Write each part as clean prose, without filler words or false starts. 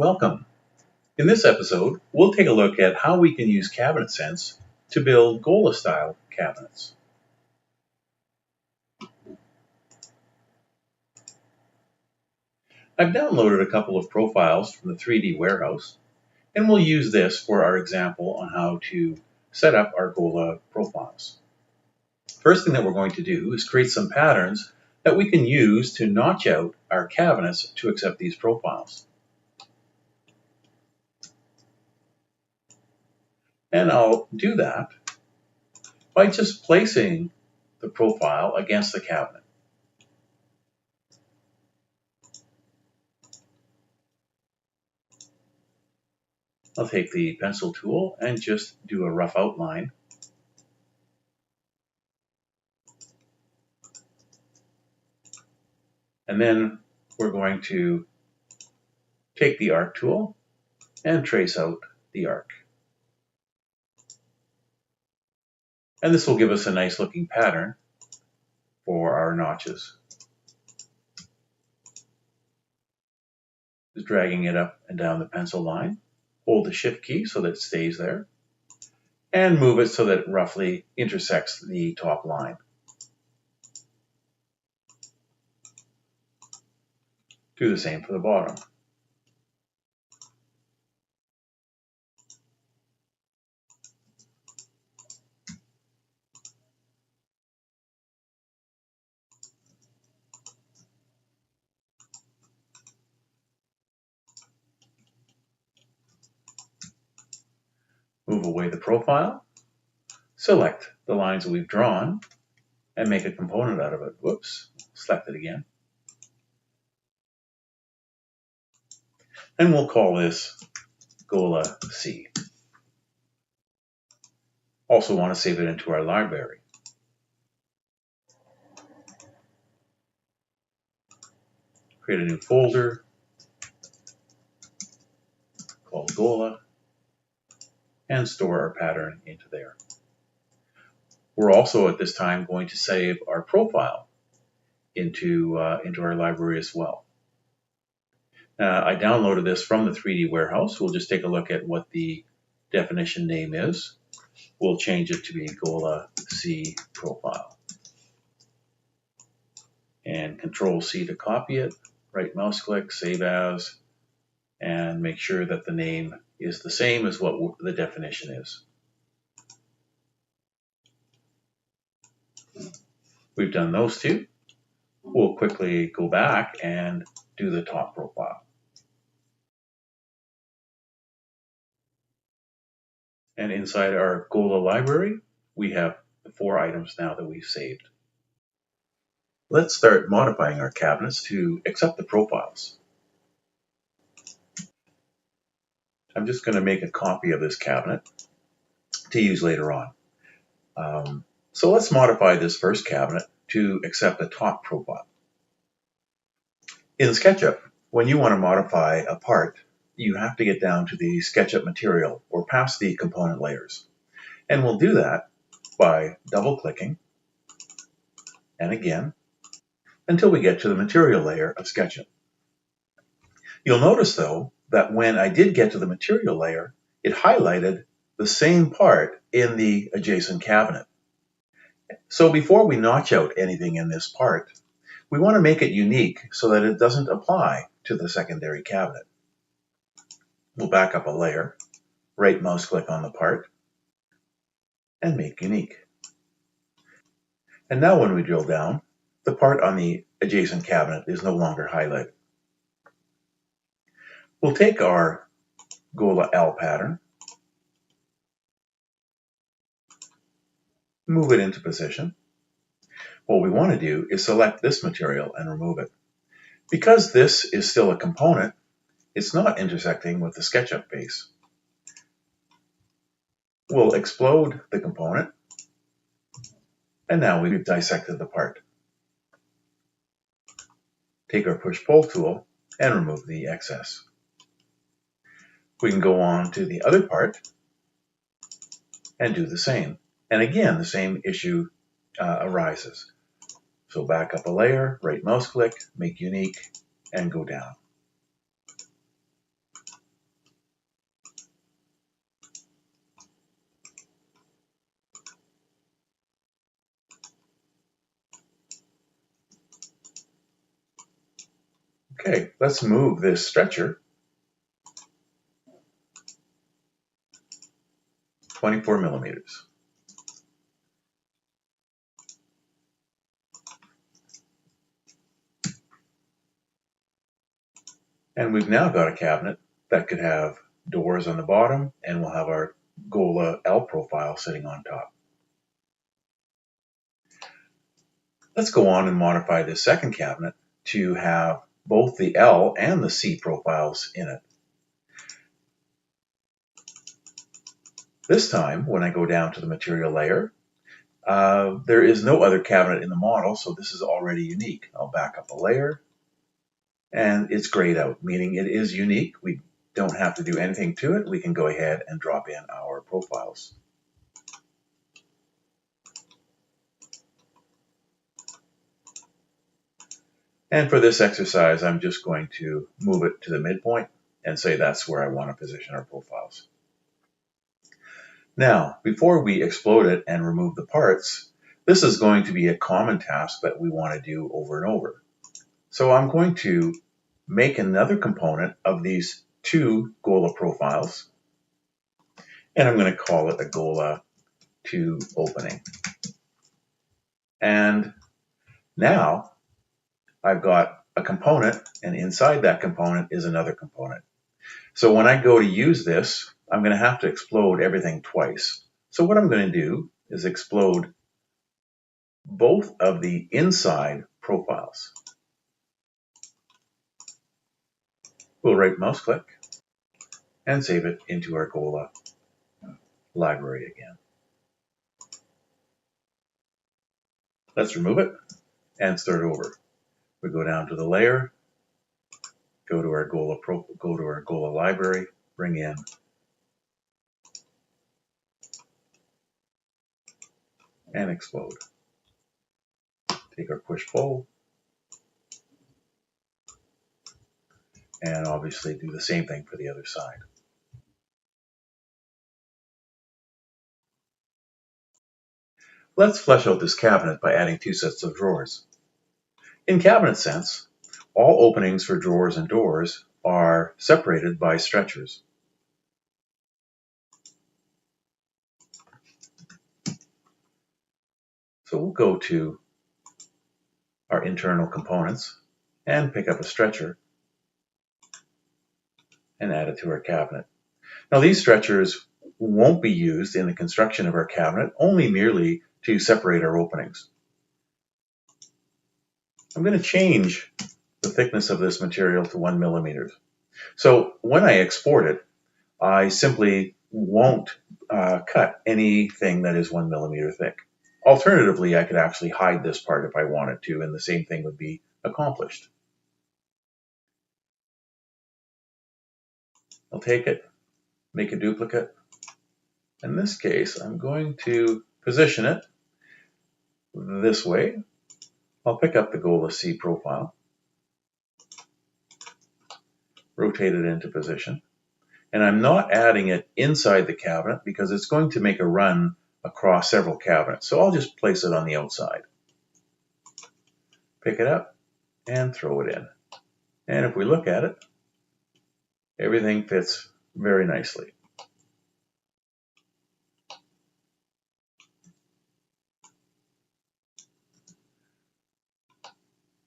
Welcome. In this episode, we'll take a look at how we can use Cabinet Sense to build Gola-style cabinets. I've downloaded a couple of profiles from the 3D warehouse, and we'll use this for our example on how to set up our Gola profiles. First thing that we're going to do is create some patterns that we can use to notch out our cabinets to accept these profiles. And I'll do that by just placing the profile against the cabinet. I'll take the pencil tool and just do a rough outline. And then we're going to take the arc tool and trace out the arc. And this will give us a nice looking pattern for our notches. Just dragging it up and down the pencil line. Hold the Shift key so that it stays there. And move it so that it roughly intersects the top line. Do the same for the bottom. Move away the profile, select the lines that we've drawn, and make a component out of it. Whoops, select it again. And we'll call this Gola C. Also want to save it into our library. Create a new folder called Gola and store our pattern into there. We're also at this time going to save our profile into our library as well. I downloaded this from the 3D warehouse. We'll just take a look at what the definition name is. We'll change it to be Gola C profile. And Control C to copy it, right mouse click, save as, and make sure that the name is the same as what the definition is. We've done those two. We'll quickly go back and do the top profile. And inside our Gola library, we have the 4 items now that we've saved. Let's start modifying our cabinets to accept the profiles. I'm just going to make a copy of this cabinet to use later on. So let's modify this first cabinet to accept the top profile. In SketchUp, when you want to modify a part, you have to get down to the SketchUp material or past the component layers. And we'll do that by double-clicking and again until we get to the material layer of SketchUp. You'll notice, though, that when I did get to the material layer, it highlighted the same part in the adjacent cabinet. So before we notch out anything in this part, we want to make it unique so that it doesn't apply to the secondary cabinet. We'll back up a layer, right mouse click on the part, and make unique. And now when we drill down, the part on the adjacent cabinet is no longer highlighted. We'll take our Gola L pattern, move it into position. What we want to do is select this material and remove it. Because this is still a component, it's not intersecting with the SketchUp base. We'll explode the component, and now we've dissected the part. Take our push-pull tool and remove the excess. We can go on to the other part and do the same. And again, the same issue arises. So back up a layer, right mouse click, make unique, and go down. Okay, let's move this stretcher 24 millimeters. And we've now got a cabinet that could have doors on the bottom, and we'll have our Gola L profile sitting on top. Let's go on and modify this second cabinet to have both the L and the C profiles in it. This time, when I go down to the material layer, there is no other cabinet in the model, so this is already unique. I'll back up a layer, and it's grayed out, meaning it is unique. We don't have to do anything to it. We can go ahead and drop in our profiles. And for this exercise, I'm just going to move it to the midpoint and say that's where I want to position our profiles. Now, before we explode it and remove the parts, this is going to be a common task that we want to do over and over. So I'm going to make another component of these two Gola profiles, and I'm going to call it a Gola 2 opening. And now I've got a component, and inside that component is another component. So when I go to use this, I'm going to have to explode everything twice. So what I'm going to do is explode both of the inside profiles. We'll right mouse click and save it into our Gola library again. Let's remove it and start over. We go down to the layer, go to our Gola library, bring in and explode. Take our push pull and obviously do the same thing for the other side. Let's flesh out this cabinet by adding two sets of drawers. In cabinet sense, all openings for drawers and doors are separated by stretchers. So we'll go to our internal components and pick up a stretcher and add it to our cabinet. Now these stretchers won't be used in the construction of our cabinet, only merely to separate our openings. I'm going to change the thickness of this material to 1 millimeter. So when I export it, I simply won't cut anything that is 1 millimeter thick. Alternatively, I could actually hide this part if I wanted to, and the same thing would be accomplished. I'll take it, make a duplicate. In this case, I'm going to position it this way. I'll pick up the Gola C profile, rotate it into position, and I'm not adding it inside the cabinet because it's going to make a run across several cabinets. So I'll just place it on the outside. Pick it up and throw it in. And if we look at it, everything fits very nicely.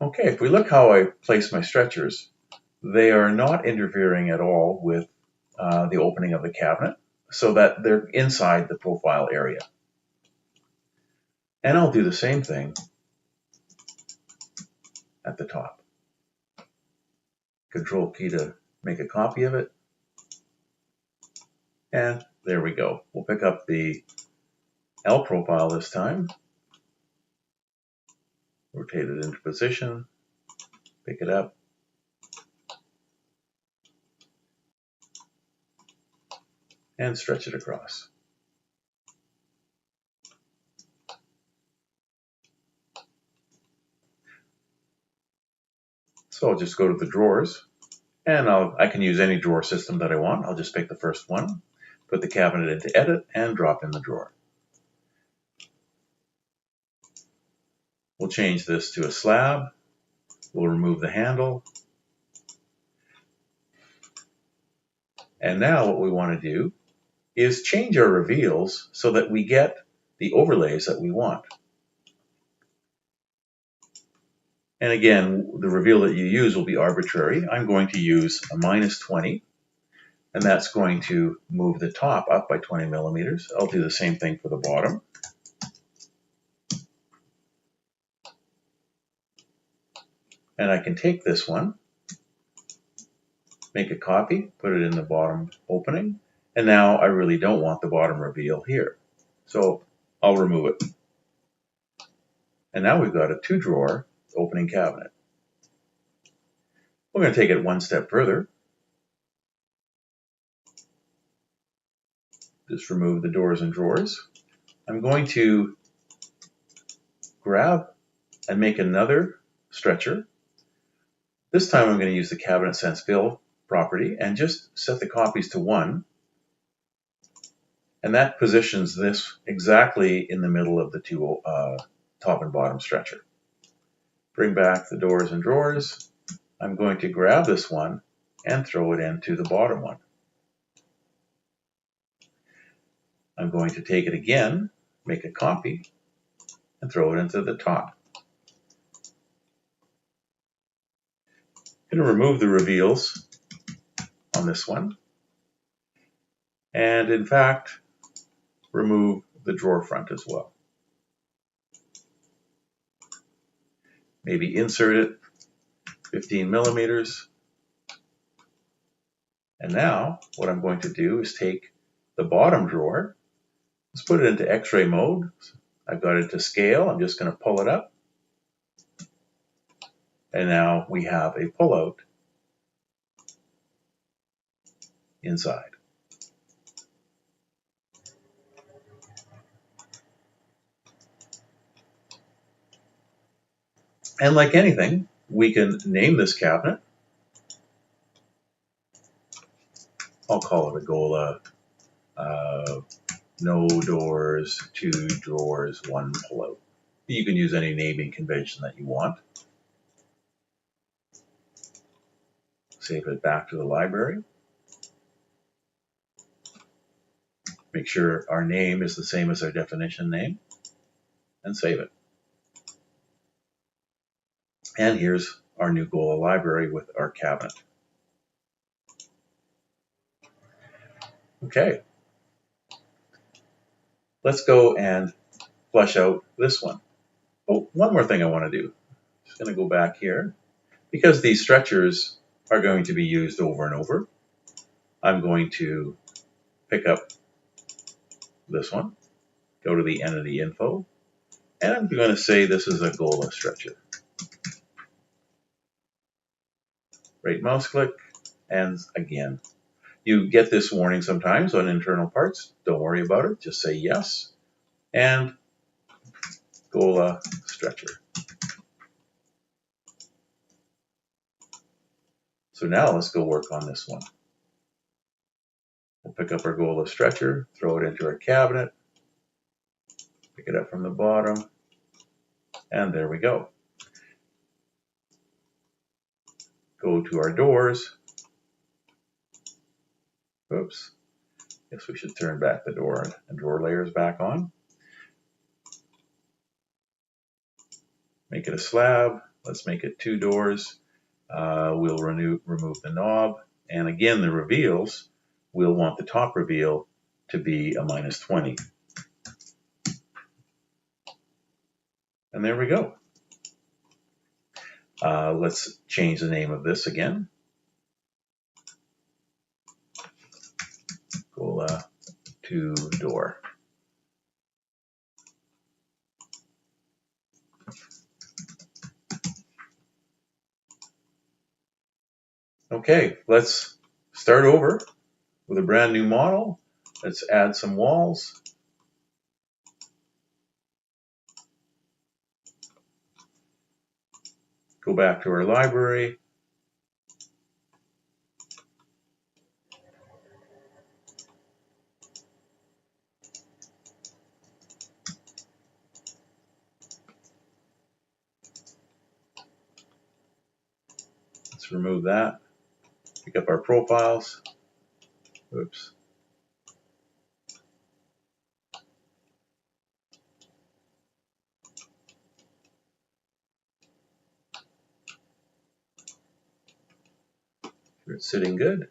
Okay, if we look how I place my stretchers, they are not interfering at all with the opening of the cabinet, so that they're inside the profile area. And I'll do the same thing at the top. Control key to make a copy of it. And there we go. We'll pick up the L profile this time. Rotate it into position. Pick it up. And stretch it across. So I'll just go to the drawers, and I can use any drawer system that I want. I'll just pick the first one, put the cabinet into edit, and drop in the drawer. We'll change this to a slab. We'll remove the handle, And now what we want to do is change our reveals so that we get the overlays that we want. And again, the reveal that you use will be arbitrary. I'm going to use a -20, and that's going to move the top up by 20 millimeters. I'll do the same thing for the bottom. And I can take this one, make a copy, put it in the bottom opening, and now I really don't want the bottom reveal here. So I'll remove it. And now we've got a 2-drawer opening cabinet. We're going to take it one step further. Just remove the doors and drawers. I'm going to grab and make another stretcher. This time I'm going to use the cabinet sense fill property and just set the copies to 1. And that positions this exactly in the middle of the two top and bottom stretcher. Bring back the doors and drawers. I'm going to grab this one and throw it into the bottom one. I'm going to take it again, make a copy, and throw it into the top. I'm going to remove the reveals on this one, and in fact, remove the drawer front as well. Maybe insert it 15 millimeters. And now what I'm going to do is take the bottom drawer, let's put it into X-ray mode. I've got it to scale. I'm just going to pull it up. And now we have a pullout inside. And like anything, we can name this cabinet. I'll call it a Gola, no doors, 2 drawers, 1 pullout. You can use any naming convention that you want. Save it back to the library. Make sure our name is the same as our definition name, and save it. And here's our new Gola library with our cabinet. Okay, let's go and flesh out this one. Oh, one more thing I want to do. Just going to go back here. Because these stretchers are going to be used over and over, I'm going to pick up this one, go to the entity info, and I'm going to say this is a Gola stretcher. Right mouse click, and again. You get this warning sometimes on internal parts. Don't worry about it. Just say yes. And Gola stretcher. So now let's go work on this one. We'll pick up our Gola stretcher, throw it into our cabinet, pick it up from the bottom, and there we go. Go to our doors. Oops. Guess we should turn back the door and drawer layers back on. Make it a slab. Let's make it 2 doors. We'll remove the knob. And again, the reveals, we'll want the top reveal to be a -20. And there we go. Let's change the name of this again. Gola 2-door. Okay, let's start over with a brand new model. Let's add some walls. Go back to our library. Let's remove that. Pick up our profiles. Oops. It's sitting good.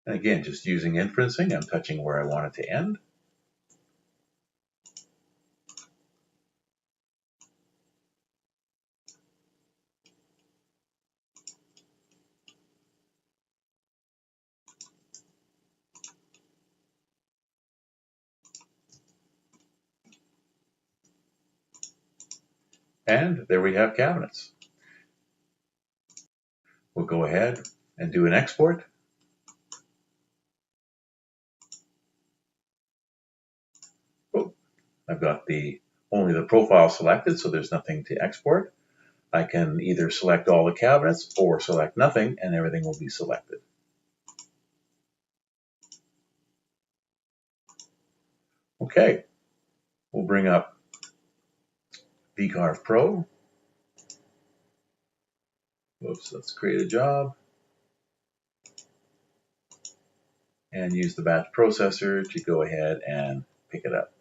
And again, just using inferencing, I'm touching where I want it to end. And there we have cabinets. We'll go ahead and do an export. Oh, I've got only the profile selected, so there's nothing to export. I can either select all the cabinets or select nothing, and everything will be selected. Okay, we'll bring up vCarve Pro. Oops, let's create a job and use the batch processor to go ahead and pick it up.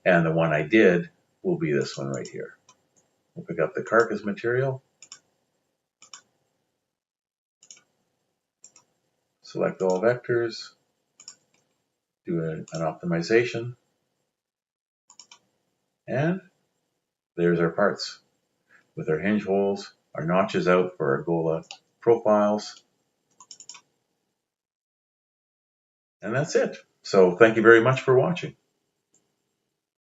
And the one I did will be this one right here. We'll pick up the carcass material, select all vectors, do an optimization, and there's our parts with our hinge holes, our notches out for our Gola profiles, and that's it. So thank you very much for watching.